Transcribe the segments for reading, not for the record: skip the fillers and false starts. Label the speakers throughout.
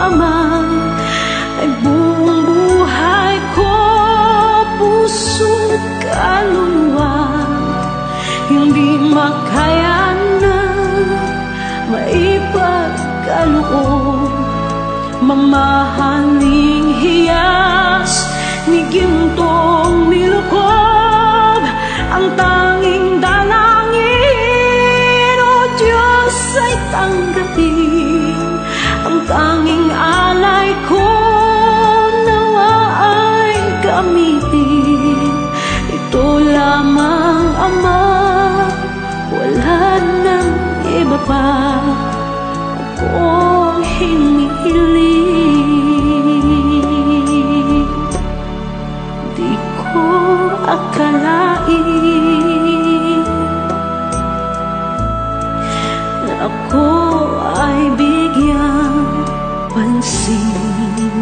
Speaker 1: ama ay buong buhay ko, puso't kaluluwa, hindi makaya na maipagkaloob. Mamahaling hiyas ni gintong nilukob, ang tanging dalangin, o Diyos, ay tanggapin. Ang tanging alay ko nawa ay gamitin. Ito lamang, Ama, wala nang iba pa akong hinihiling. Di ko akalain na ako ay bigyang pansin.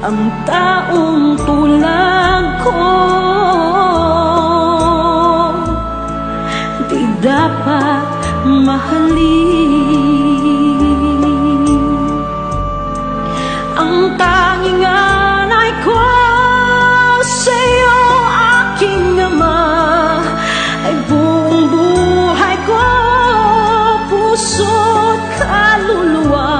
Speaker 1: Ang taong tulad ko di dapat mahalin. Ang tanging alay ko sa'yo, aking Ama, ay buong buhay ko, puso't kaluluwa,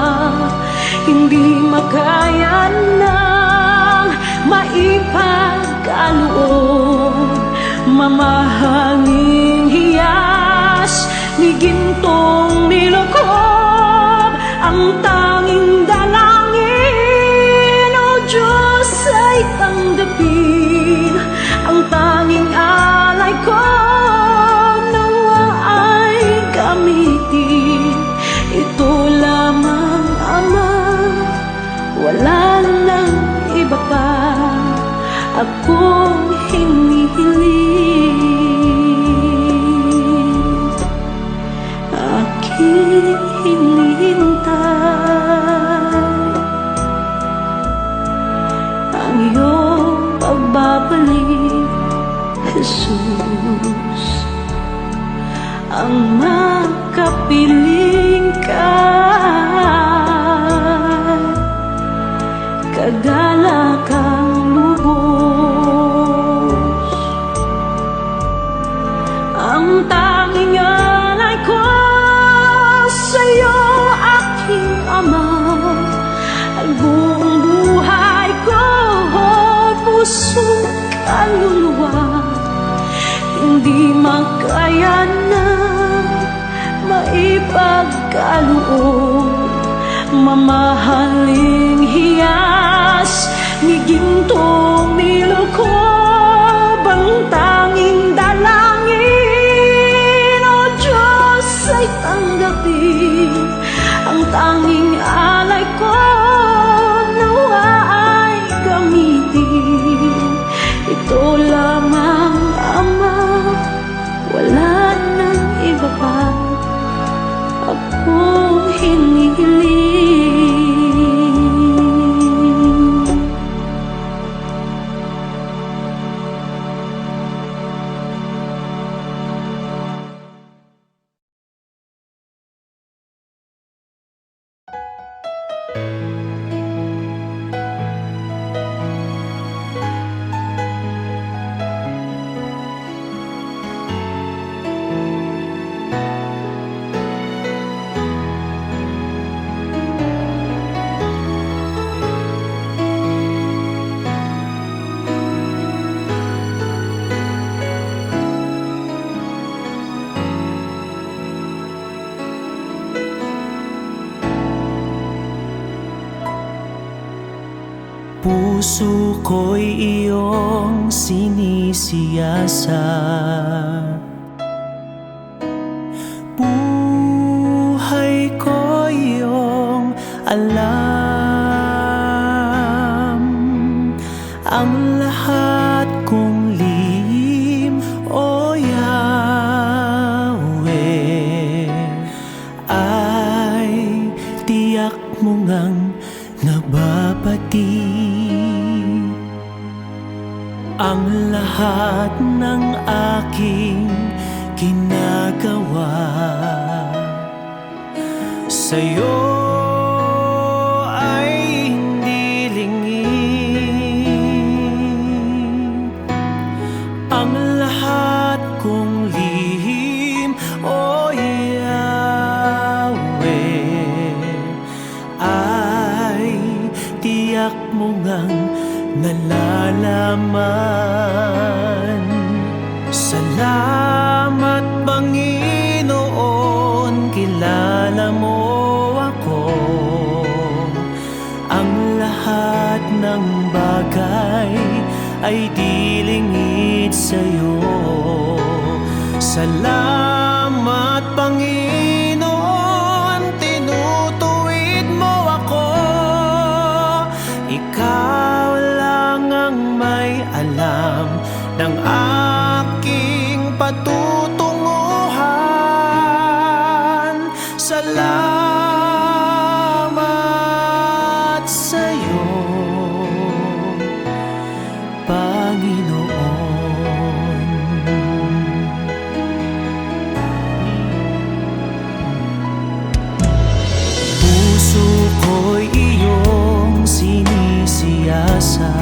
Speaker 1: hindi makaya nang maipagkaloob. Mamahaling hiyas ni gintong nilukob, ang tanging dalangin, o Diyos, ay tanggapin. Ang tanging alay ko nawa ay gamitin. Ito lamang, Ama, wala nang iba pa akong hinihiling. Aking hinihintay ang iyong pagbabalik, Jesus. Ang makapiling ka, kagalakang lubos. Ang tanging alay ko sa'yo, aking Ama, ay buong buhay ko, puso't kaluluwa, hindi makaya na maipagkaloob. Mamahaling hiyas ni gintong nilukob, ang tanging dalangin, o Diyos, ay tanggapin. Ang tanging alay ko nawa ay gamitin. Ito lamang, Ama, wala nang iba pa akong hinihiling.
Speaker 2: Puso ko'y iyong sinisiyasat, buhay ko iyong alam. Ang lahat kong lihim, o Yahweh, ay tiyak mo ngang nababati. Ang lahat ng aking ginagawa sa'yo tiyak mo ngang nalalaman. Salamat Panginoon, kilala mo ako. Ang lahat ng bagay ay dilingid sa'yo. Salamat Panginoon, tinutuwid mo ako. Ikaw lang ang may alam ng aking patutunguhan. Salamat sa'yo, Panginoon. Puso ko'y iyong sinisiyasat.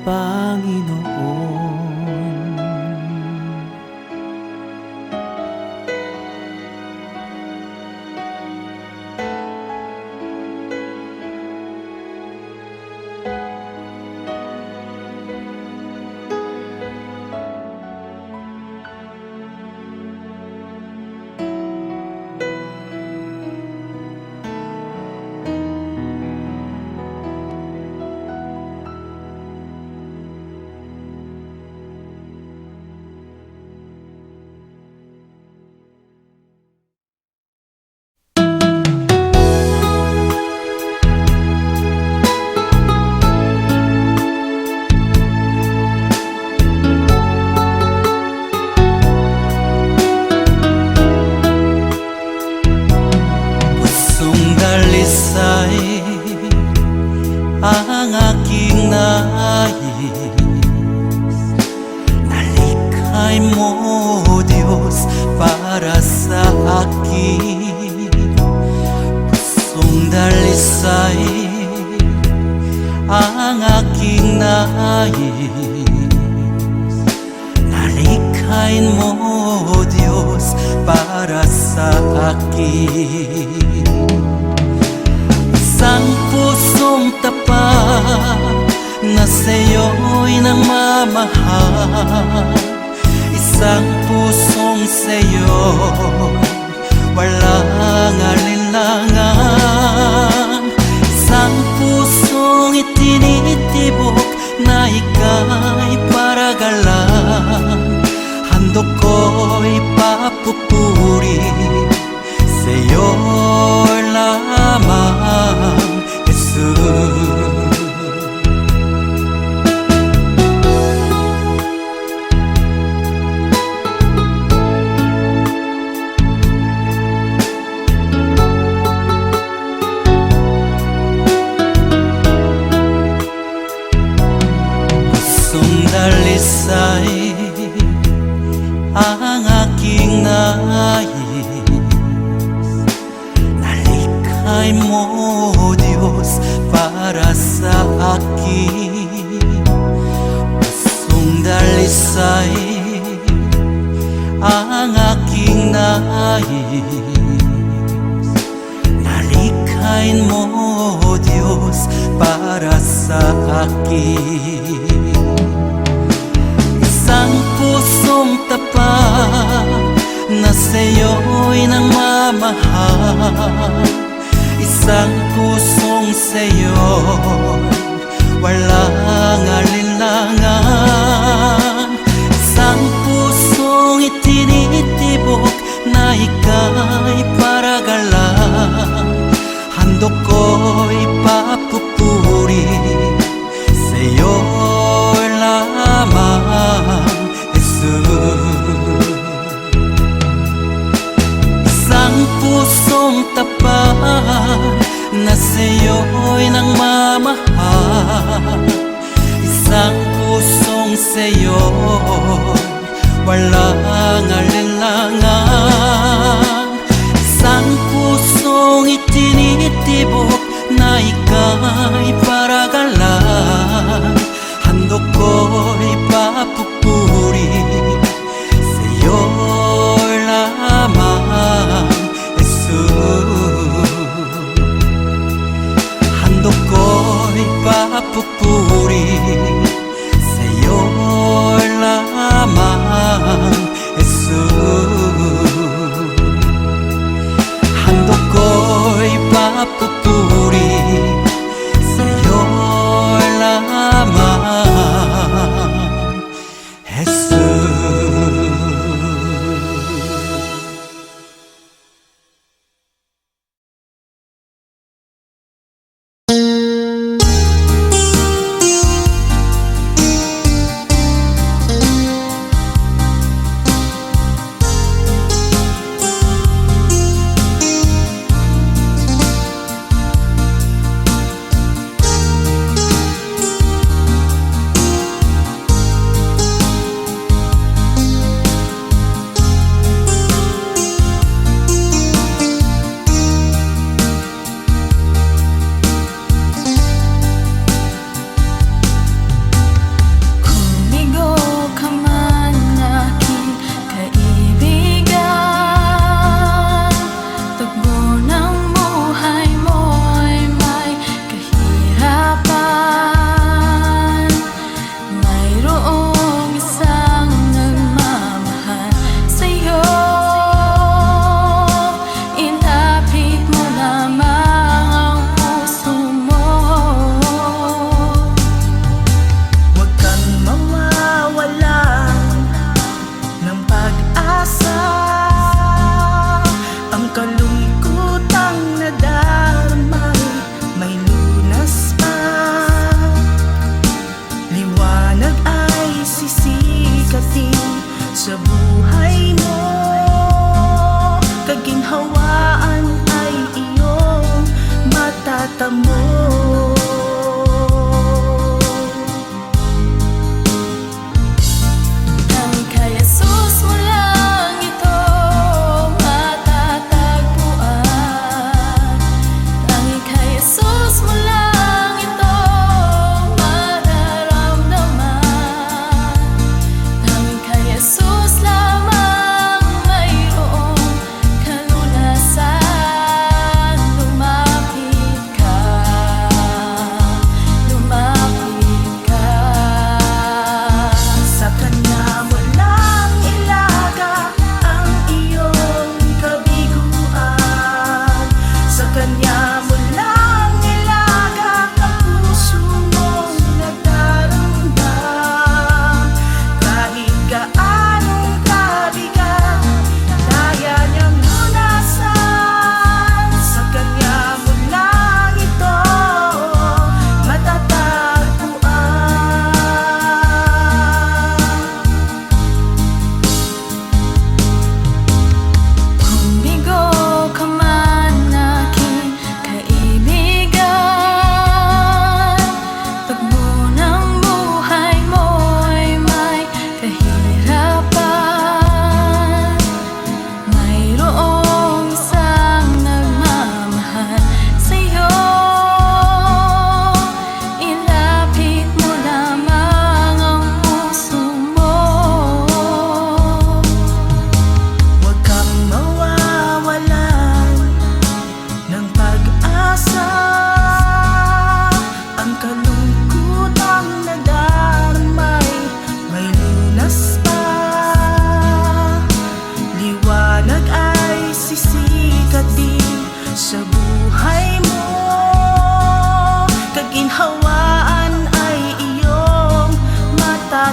Speaker 2: Panginoon.
Speaker 3: Pusong dalisay ang aking nais, nalikhay mo, Diyos, para sa akin. Pusong dalisay ang aking nais, nalikhain mo, Diyos, para sa akin. Isang pusong tapat na sa'yo'y nagmamahal, isang pusong sa'yo walang alinlangan, isang pusong itinitibok na ika'y paragalan. Handog ko'y papupuri sa'yo lamang, Jesus. Pusong dalisay ang aking nais, nalikhay mo, Diyos, para sa akin. Pusong dalisay ang aking nais, nalikhain mo, Diyos, para sa akin. Isang pusong tapat na sa'yo'y nagmamahal, isang pusong sa'yo walang alinlangan, isang pusong itinitibok na ika'y paragalan. Handog ko'y papupuri sa'yo lamang, Jesus. Isang pusong tapat na sa'yo'y nagmamahal, isang pusong sa'yo walang alinlangan, isang pusong itinitibok na ika'y paragalan. Handog ko'y papupuri sa'yo lamang, Jesus. Handog ko'y papupuri sa'yo lamang, Jesus. Handog ko'y papupuri sa'yo lamang, Jesus.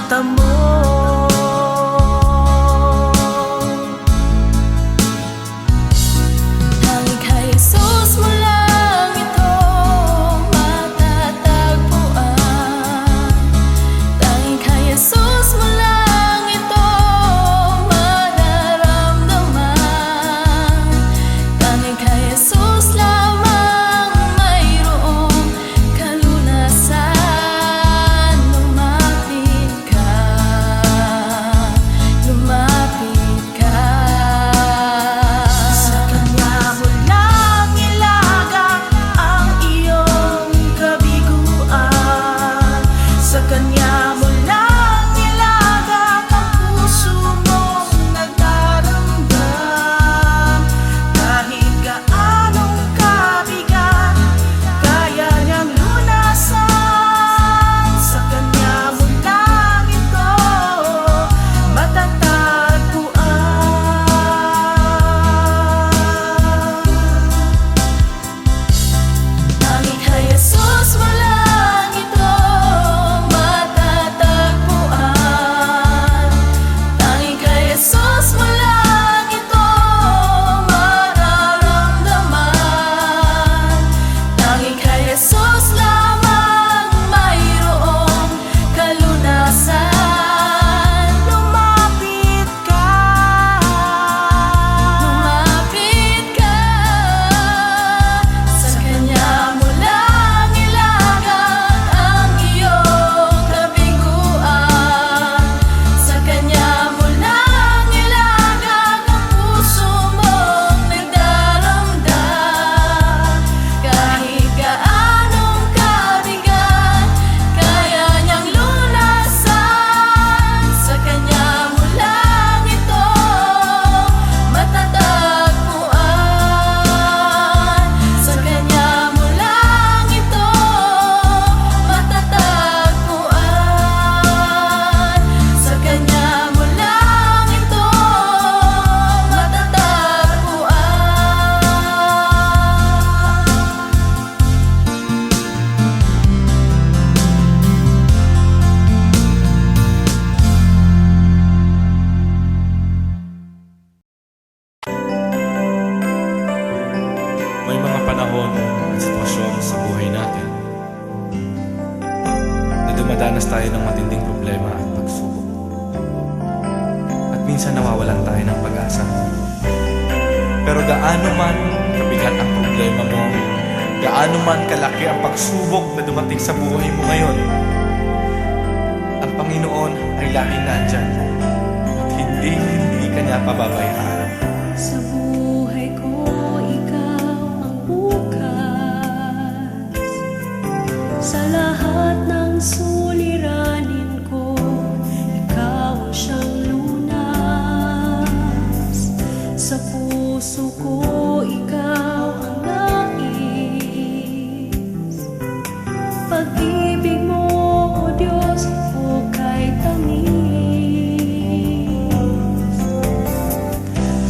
Speaker 1: mata mo. Tanging kay Jesus mo lang ito matatagpuan. Tanging kay Jesus mo lang ito mararamdaman. Tanging kay Jesus lamang mayroong kalunasan. Lumapit ka, lumapit ka. Sa Kanya mo lang ilagak ang iyong kabiguan. Sa Kanya mo lang ilagak ang puso mong nagdaramdam. Kahit gaanong kabigat, kaya niyang lunasan. Sa Kanya mo lang ito matatagpuan. Tanging kay Jesus mo lang ito matatagpuan. Tanging kay Jesus mo lang ito mararamdaman. Tanging kay Jesus lamang mayroong kalunasan. Lumapit ka, lumapit ka. Sa Kanya mo lang ilagak ang iyong kabiguan. Sa Kanya mo lang ilagak ang puso mong nagdaramdam. Kahit gaanong kabigat, kaya niyang lunasan. Sa Kanya mo lang ito matatagpuan. Sa Kanya mo lang ito matatagpuan. Sa Kanya mo lang ito matatagpuan.
Speaker 4: May mga panahon at sitwasyon sa buhay natin na dumadanas tayo ng matinding problema at pagsubok. At minsan nawawalan tayo ng pag-asa. Pero gaano man kabigat ang problema mo, gaano man kalaki ang pagsubok na dumating sa buhay mo ngayon, ang Panginoon ay laging nandyan at hindi ka niya pababayaan.
Speaker 1: Sa buhay ko, ikaw ang bukas. Sa lahat ng suliranin ko, ikaw ang siyang lunas. Sa puso ko, ikaw ang nais. Pag-ibig mo, O Diyos, hukay tamis.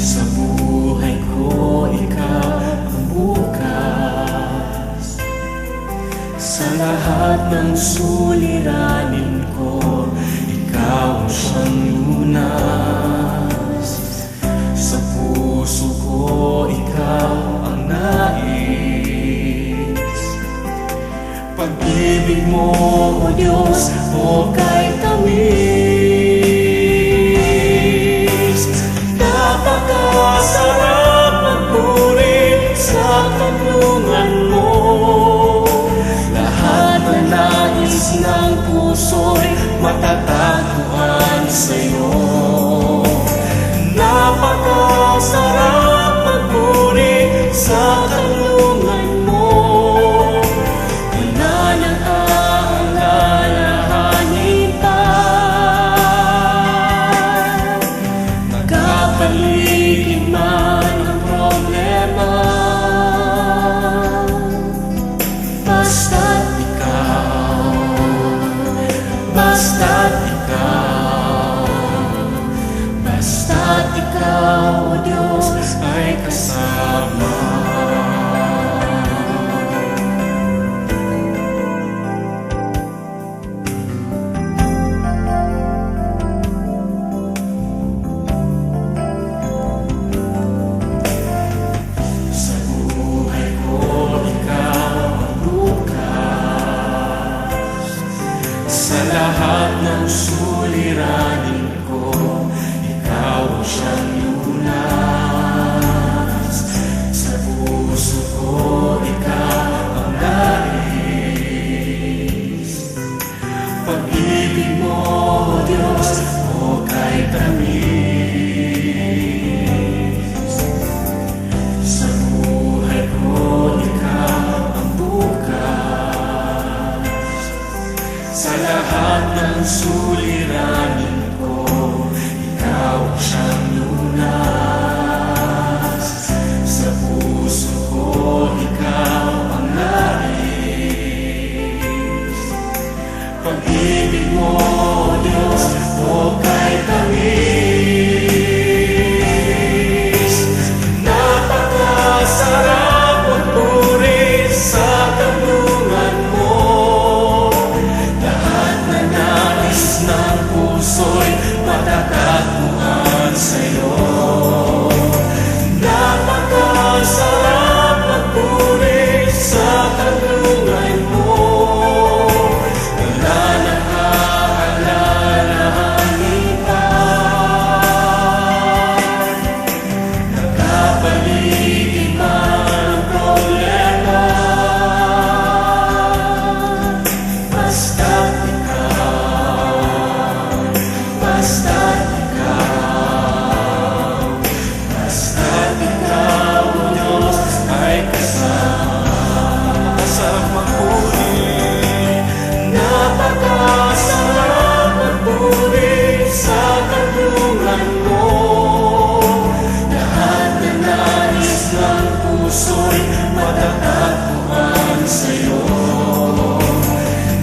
Speaker 2: Sa buhay ko, ikaw ang bukas. Sa lahat ng suliranin ko, ikaw ang siyang lunas. Sa puso ko, ikaw ang nais. Pag-ibig mo, O Diyos, hukay tamis. Napakasarap magpuri sa kanlungan mo. Lahat na nais ng puso'y matatagpuan sa'yo. Napakasarap magpuri sa kanlungan mo. Wala nang aalalahanin pa. Magkapaligid man ang problema, basta't ikaw, basta't ikaw. Sa lahat ng suliranin ko, ikaw ang siyang lunas. Sa puso ko, ikaw ang nais. Pag-ibig mo, Diyos, o kay tamis. Sa buhay ko, ikaw ang bukas. Sa lahat ng suliranin ko, ikaw ang siyang lunas. Sa puso ko, ikaw ang nais. Pag-ibig mo, Diyos, o kay tamis. Napakasarap magpuri sa kanlungan mo. Lahat na nais ng puso'y matatagpuan sa'yo. Napakasarap magpuri sa kanlungan mo. Wala nang aalalahanin pa. Nagkapaligid man ang problema. Basta't ikaw, basta't ikaw, basta't ikaw, O Diyos, ay kasama sa pagpuri. Napakasarap magpuri sa kanlungan mo. Lahat na nais ng puso'y matatagpuan sa'yo.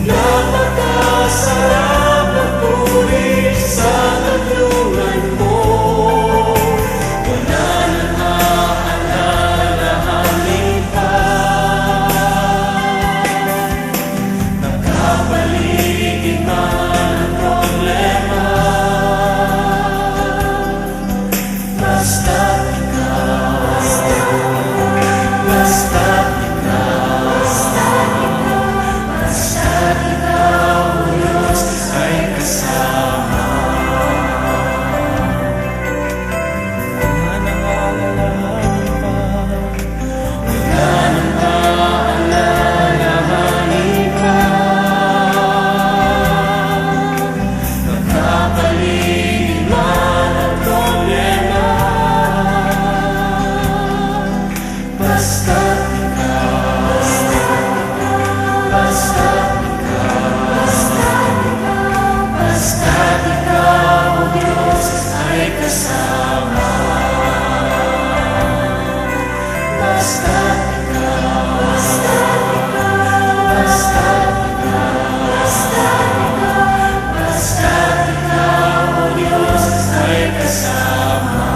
Speaker 2: Napakasarap magpuri sa kanlungan mo. Wala nang aalalahanin pa. Nagkapaligid man ang problema. Basta't ikaw, basta't ikaw, basta't ikaw, O Diyos, ay kasama. Wala nang aalalahanin pa. Wala nang aalalahanin pa. Nagkapaligid man ang problema. Basta't ikaw, basta't ikaw, basta't ikaw, O Diyos, ay kasama. Basta't ikaw, basta't ikaw, basta't ikaw, O Diyos, ay kasama.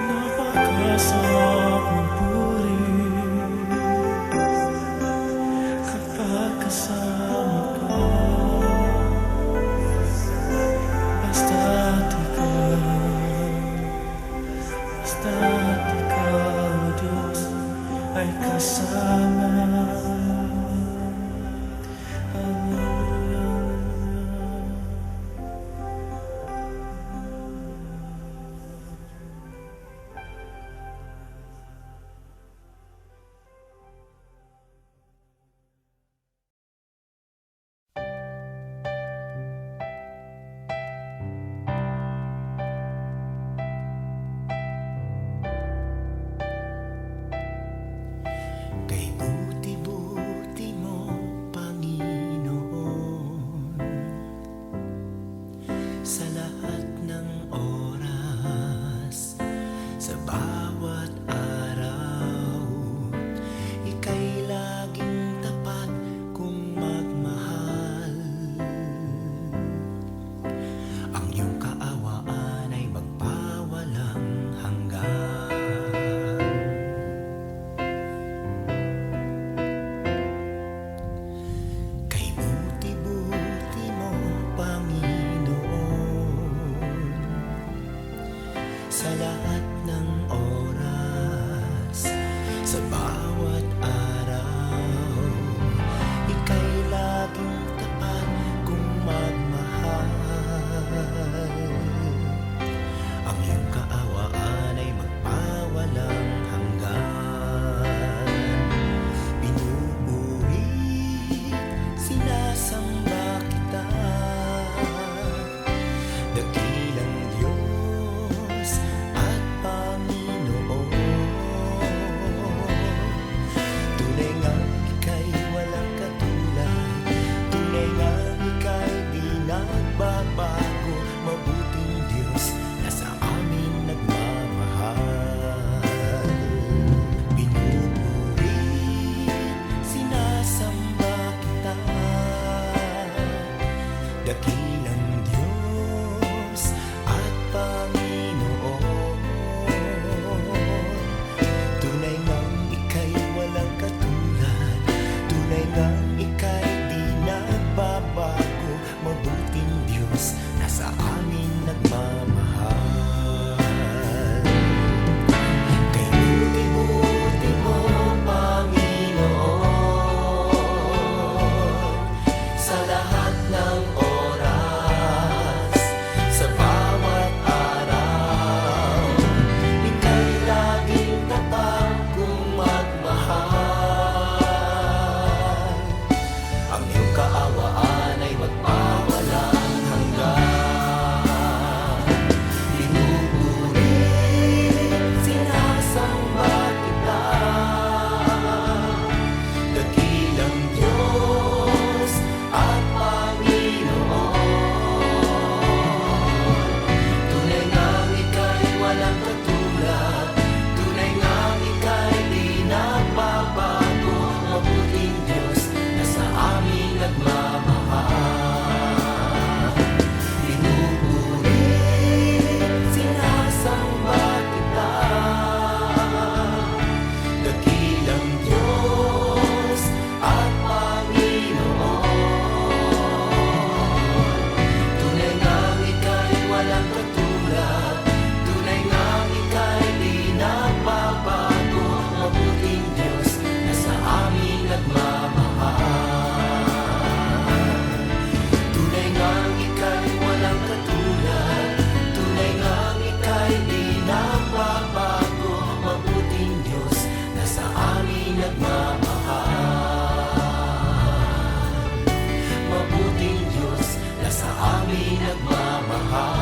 Speaker 2: Napakasarap magpuri kapag kasama ka. Basta't ikaw, Diyos, ay kasama. Hallelujah.
Speaker 5: Kay buti-buti mo, Panginoon, sa lahat ng oras, sa bawat araw, ika'y laging tapat kung magmahal. Ang iyong kaawaan ay magpawalang hanggan. Kay buti-buti mo, Panginoon, sa lahat ng oras, sa bawat araw, ika'y laging tapat kung magmahal. Ang iyong kaawaan ay magpawalang hanggan. Pinupuri, sinasamba kita, dakilang Diyos at Panginoon. Tunay ngang ika'y walang katulad, tunay ngang ika'y di nagbabago, mabuting Diyos na sa amin nagmamahal. Pinupuri, sinasamba kita, dakilang Diyos at Panginoon. Tunay ngang ika'y walang katulad, tunay ngang ika'y di nagbabago, mabuting Diyos na sa amin nagmamahal. Kay buti-buti mo, Panginoon, sa lahat ng oras, sa bawat araw, ika'y laging tapat kung magmahal. Ang iyong kaawaan ay magpawalang hanggan. Pinupuri, sinasamba kita, dakilang Diyos at Panginoon. Tunay ngang ika'y walang katulad, tunay ngang ika'y di nagbabago, mabuting Diyos na sa amin nagmamahal. Pinupuri, sinasamba kita, dakilang Diyos at Panginoon. Tunay ngang ika'y walang katulad, tunay ngang ika'y di nagbabago, mabuting Diyos na sa amin nagmamahal. Tunay ngang ika'y walang katulad, tunay ngang ika'y di nagbabago, mabuting Diyos na sa amin nagmamahal. Mabuting Diyos na sa amin nagmamahal.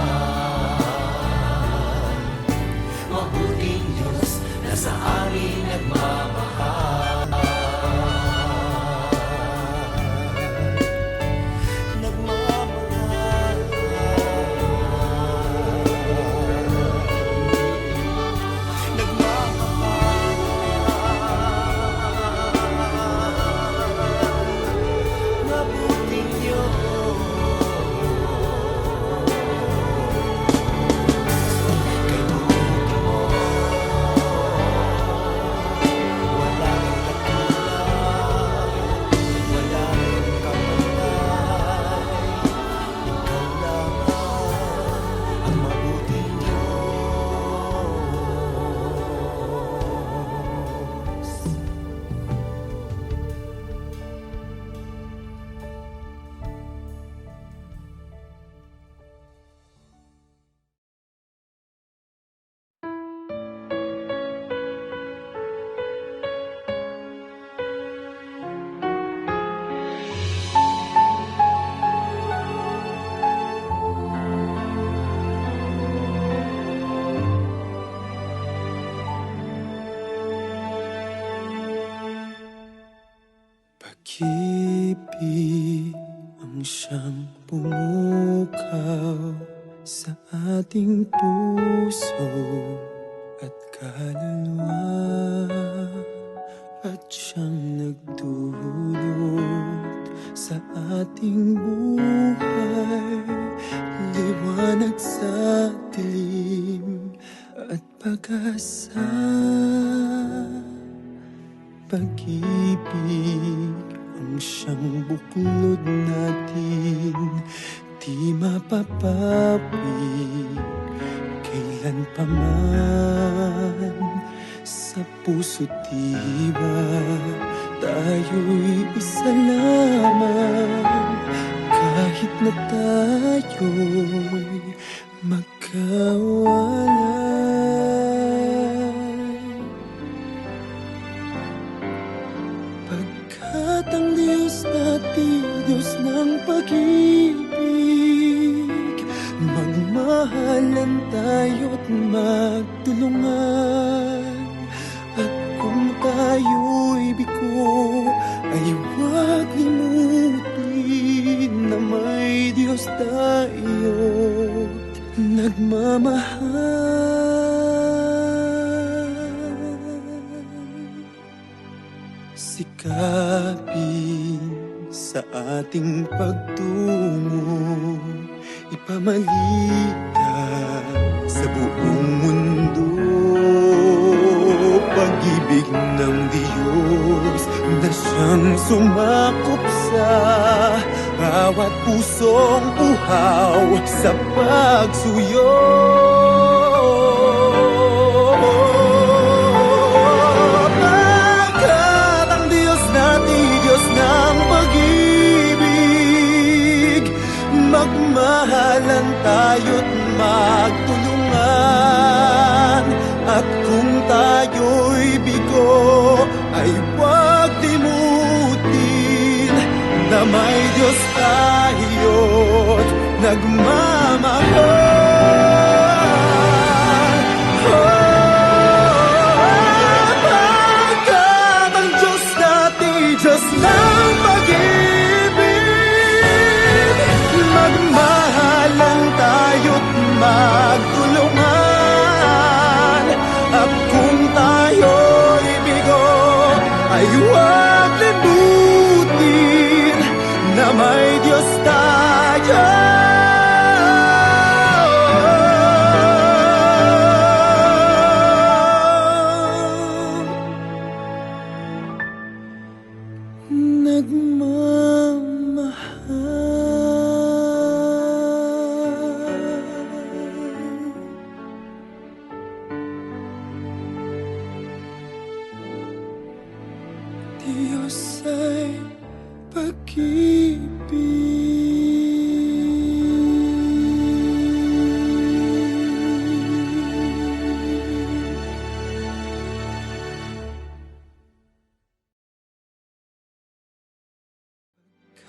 Speaker 5: Mabuting Diyos na sa amin nagmamahal. Nagmamahal. Nagmamahal. Mabuting Diyos. Kay buti mo, wala kang katulad, wala kang kamatay. Ikaw lamang ang mabuting Diyos.
Speaker 3: Pag-ibig ang siyang pumukaw sa ating puso at kaluluwa, at siyang nagdulot sa ating buhay, liwanag sa dilim at pag-asa. Pag-ibig ang siyang buklod natin, di mapapawi, kailangan kailan pa man sa puso't diwa tayo'y isa lamang kahit na tayo'y magkawalay. Pagkat ang Diyos natin, Diyos ng pag-ibig, magmahalan tayo't magtulungan. At kung tayo'y bigo, ay huwag limutin na may Diyos tayo't nagmamahal. Sikapin sa ating pagtungo, ipamalitan sa buong mundo. Pag-ibig ng Diyos na siyang sumakop sa bawat pusong uhaw sa pagsuyo. Pagkat ang Diyos natin, Diyos ng pag-ibig, magmahalan tayo't magtulungan. At kung tayo'y bigo, ay huwag limutin na may Diyos tayo't nagmamahal. Pagkat ang Diyos natin, Diyos ng pag-ibig, magmahalan tayo't magtulungan. At kung tayo'y bigo, ay huwag limutin na may Diyos tayo. Diyos ay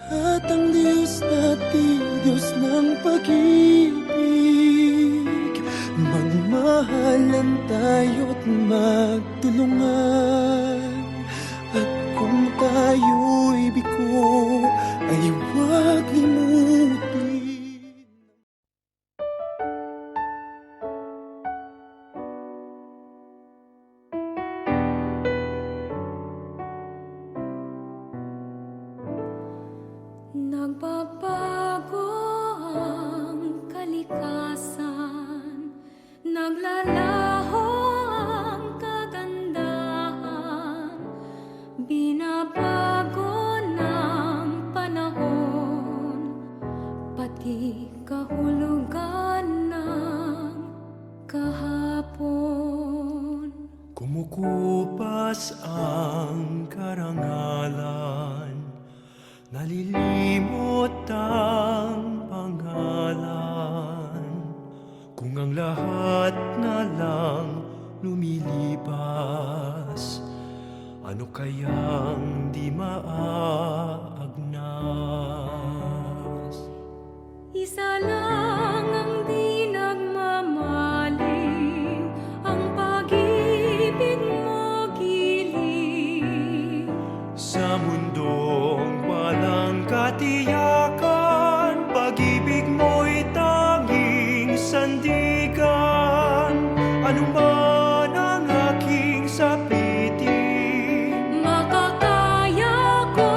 Speaker 3: At ang Diyos natin, Diyos ng pag-ibig, magmahalan tayo't magtulungan. At kung tayo'y bigo, ay huwag limutin.
Speaker 1: Nagbabago ang kalikasan, naglalaho ang kagandahan, binabago ng panahon, pati kahulugan ng kahapon.
Speaker 5: Kumukupas ang karangalan, nalilimot ang pangalan. Kung ang lahat na lang lumilipas, ano kayang di maagnas?
Speaker 1: Isa lang ang di nagmamaling, ang pag-ibig mo giling.
Speaker 5: Sa mundong walang katiyakan, pag-ibig mo'y tanging sandigan. Ano man ang aking sapitin,
Speaker 1: Makakaya ko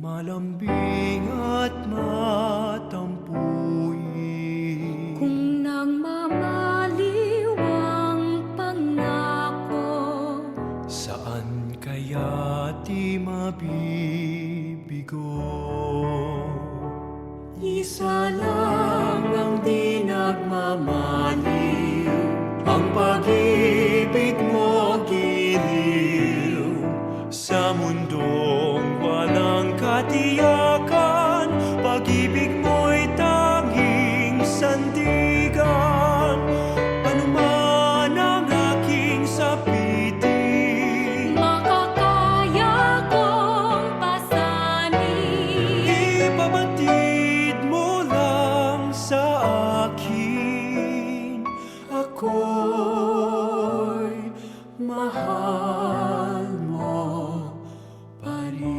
Speaker 5: malambing at matampuin.
Speaker 1: Kung nagmamaliw ang pangako,
Speaker 5: Saan kaya di mabibigo? Isa lang ang di nagmamaliw, ang pag-ibig mo giliw. Sa mundong walang katiyakan, pag-ibig mo'y tanging sandigan. Ano man ang aking sapitin,
Speaker 1: makakaya kong pasanin.
Speaker 5: ipabatid mo lang sa akin. Ako'y mahal mo pa rin.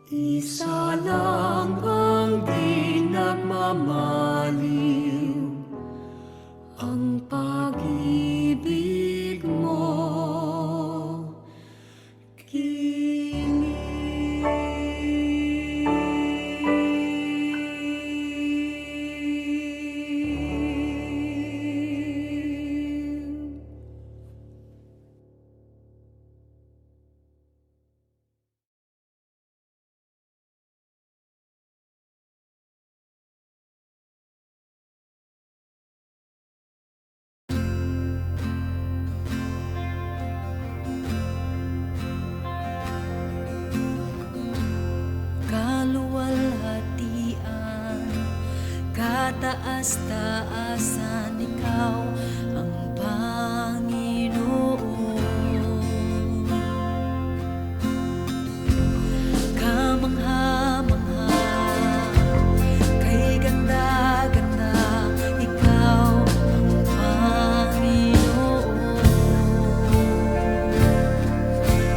Speaker 5: Isa lang ang di nagmamaliw, ang pag-ibig mo giliw.
Speaker 1: Kaluwalhatian, kataas-taasan, ikaw ang Panginoon. Kamangha-mangha, kay ganda-ganda, ikaw ang Panginoon.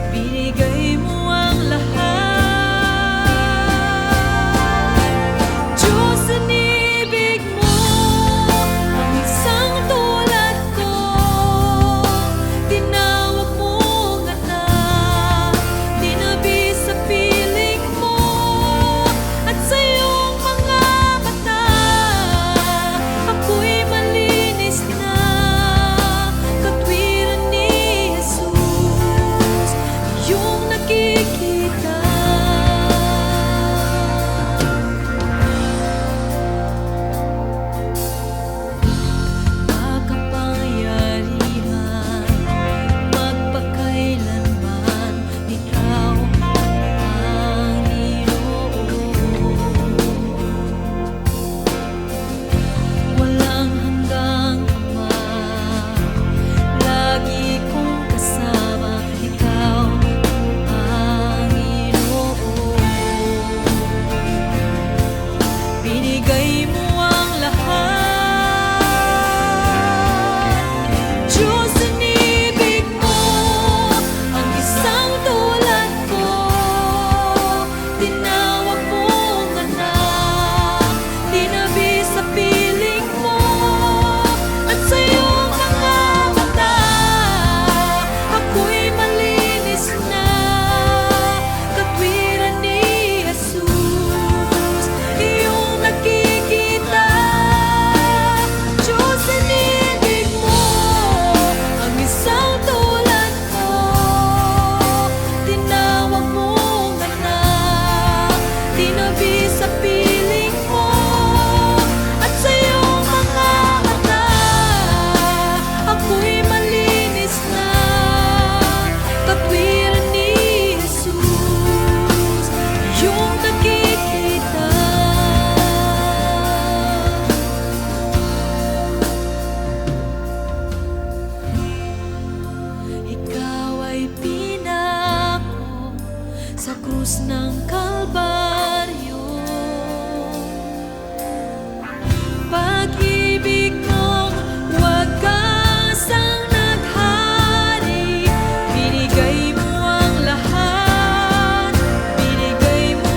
Speaker 1: Binigay mo ang lahat, Diyos, inibig mo ang isang tulad ko. Tinawag mong anak, tinabi sa piling mo, at sa iyong mga mata ako'y malinis na, katwiran ni Jesus, iyong nakikita. Makapangyarihan, magpakailanman, ikaw ang Panginoon. Walang hanggang ama, lagi kong kasama, ikaw ang Panginoon. Binigay mo ang lahat, Diyos, inibig mo ang isang tulad ko. Tinawag mong anak, tinabi sa piling mo, at sa iyong mga mata ako'y malinis na, katwiran ni Jesus, iyong nakikita. Diyos, inibig mo ang isang tulad ko. Tinawag mong anak, tinabi sa piling mo, at sa iyong mga mata ako'y malinis na, katwiran ni Jesus, iyong nakikita. Ikaw ay pinako sa krus ng Kalbaryo. Pag-ibig mong wagasang naghari, binigay mo ang lahat, binigay mo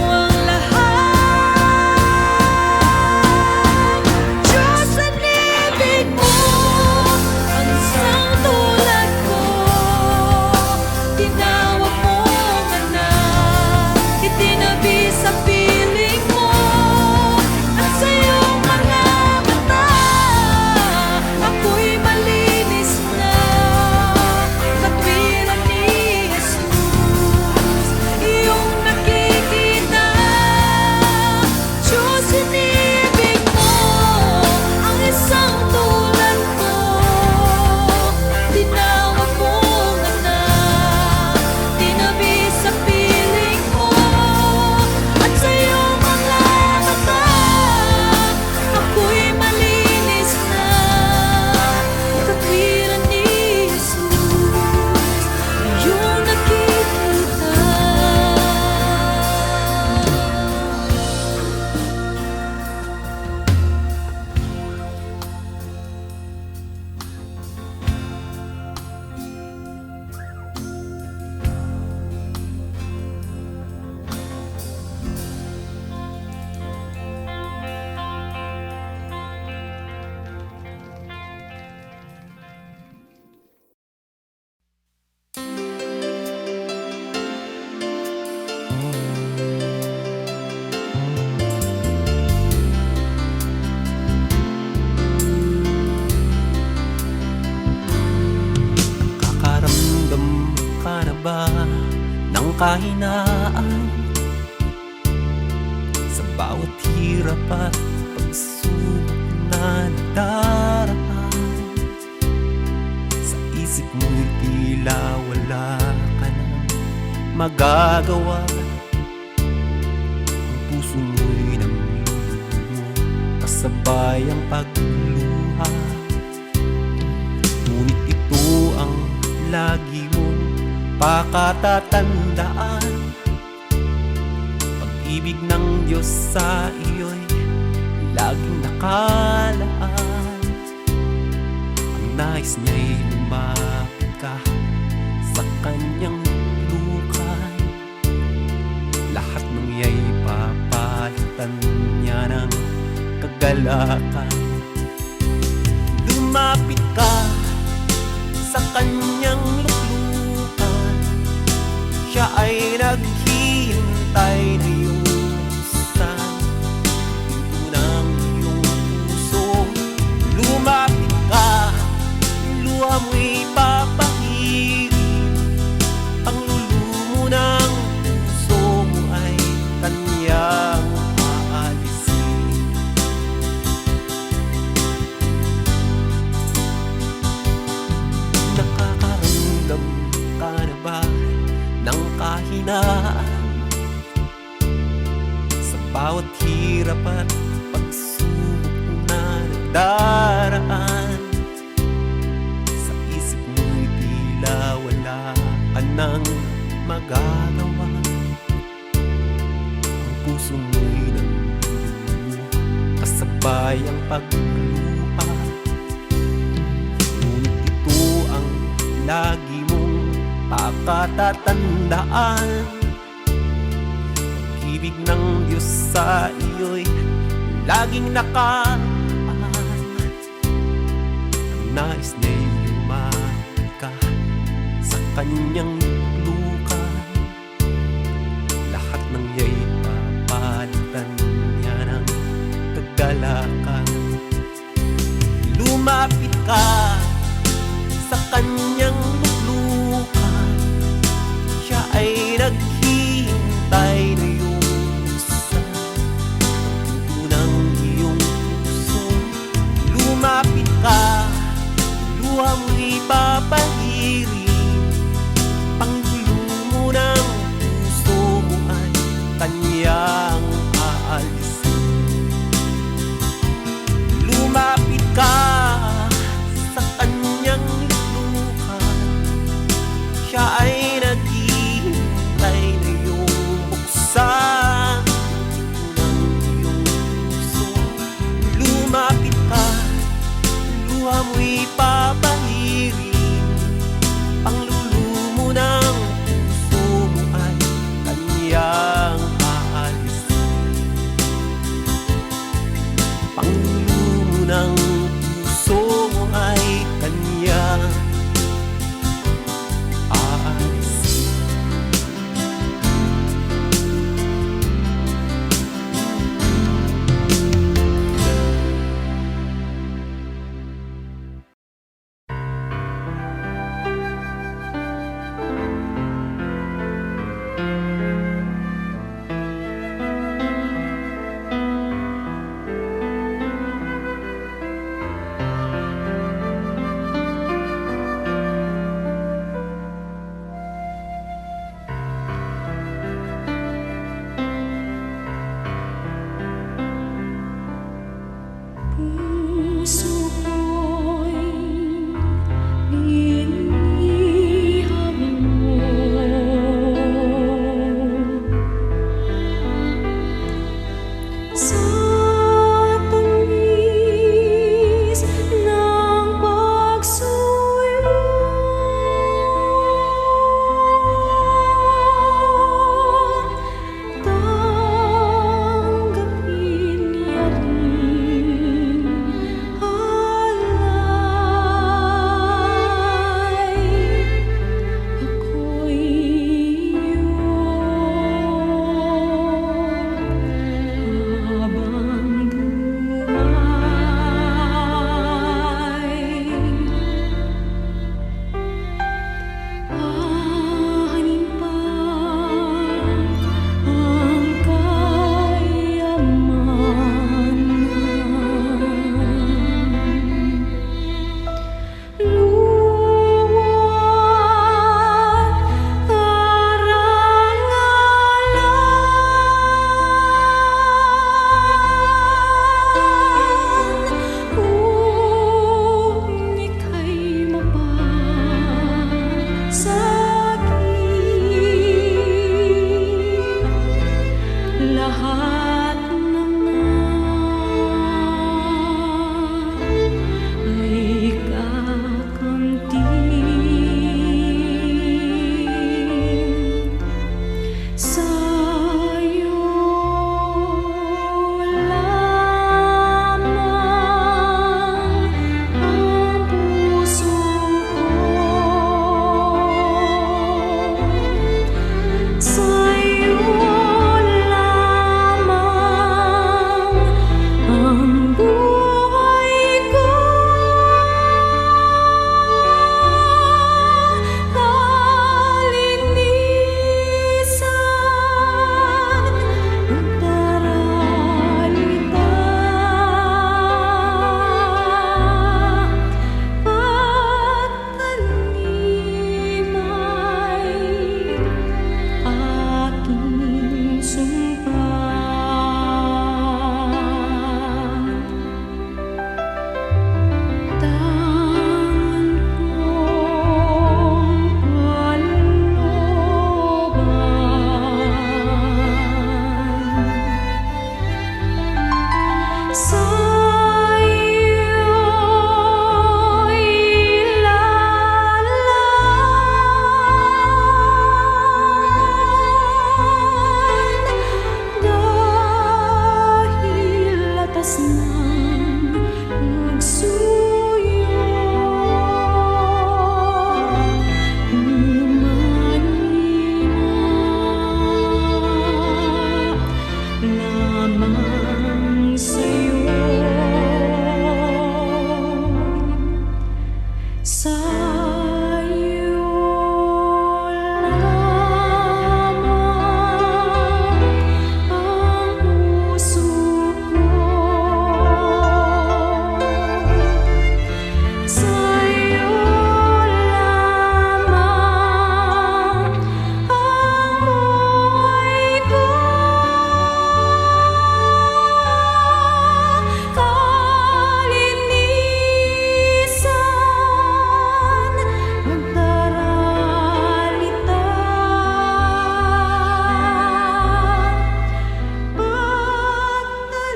Speaker 6: kahinaan sa bawat hirap at pagsubok na nadaraan. Sa isip mo'y tila wala ka nang magagawa. Ang puso mo'y namlulumo kasabay ang pagluha. Ngunit ito ang lagi mong pakatatandaan. Pag-ibig ng Diyos sa iyo'y laging nakalaan. Ang nais niya'y lumapit ka sa kanyang lukay. Lahat ng iya'y papalitan niya ng kagalakan. Lumapit ka sa kanyang luklukan. Siya ay naghihintay na iyong buksan pinto ng iyong puso. Lumapit ka, luha mo'y papahirin. Ang lulumo ng puso mo ay kanyang aalisin. Nakakaramdam ka na ba ng kahinaan sa bawat hirap at pagsubok na nadaraan? Sa isip mo'y tila wala ka nang magagawa. Ang puso mo'y namlulumo kasabay ang pagluha. Ngunit ito ang lagi mong pakatatandaan. Pag-ibig ng Diyos sa iyo'y laging nakaan. Ang nais niya'y lumapit ka sa kanyang lukay. Lahat ng iya'y papalitan niya ng kagalakan. Lumapit ka sa kanyang luklukan. Siya ay naghihintay na iyong buksan ang pinto ng iyong puso. Lumapit ka, luha mo'y papahirin. Panglulumo ng puso mo ay kanyang aalisin. Lumapit ka sa kanyang luklukan. Siya ay naghihintay na iyong buksan ang pinto ng iyong puso. Lumapit ka, luha mo'y papahirin. Panglulumo ng puso mo ay kanyang aalisin. Panglulumo ng puso mo ay kanyang aalisin.
Speaker 1: Puso ko'y iniham mo. Sa tamis ng pagsuyo, tanggapin niya rin alay. Ako'y iyong habang lahat naman ay kakamtin sa'yo lamang ang puso ko. Sa'yo lamang ang buhay ko. Kalinisan ang daralita, pagkalimay aking sumpa. Tangan kong kalooban sa'yo'y ilalaan dahil latas ng nagsuyo. Imanina lamang sa'yo. Sa'yo lamang ang puso ko. Sa'yo lamang ang buhay ko. Kalinisan ang daralita, pagkalimay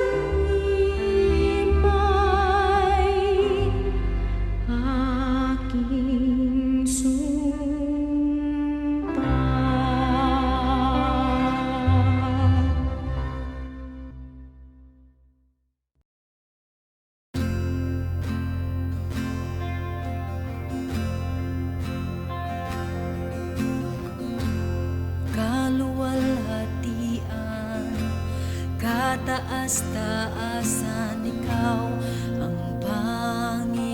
Speaker 1: aking sumpa. Kaluwalhatian, kataas-taasan, ikaw ang Panginoon.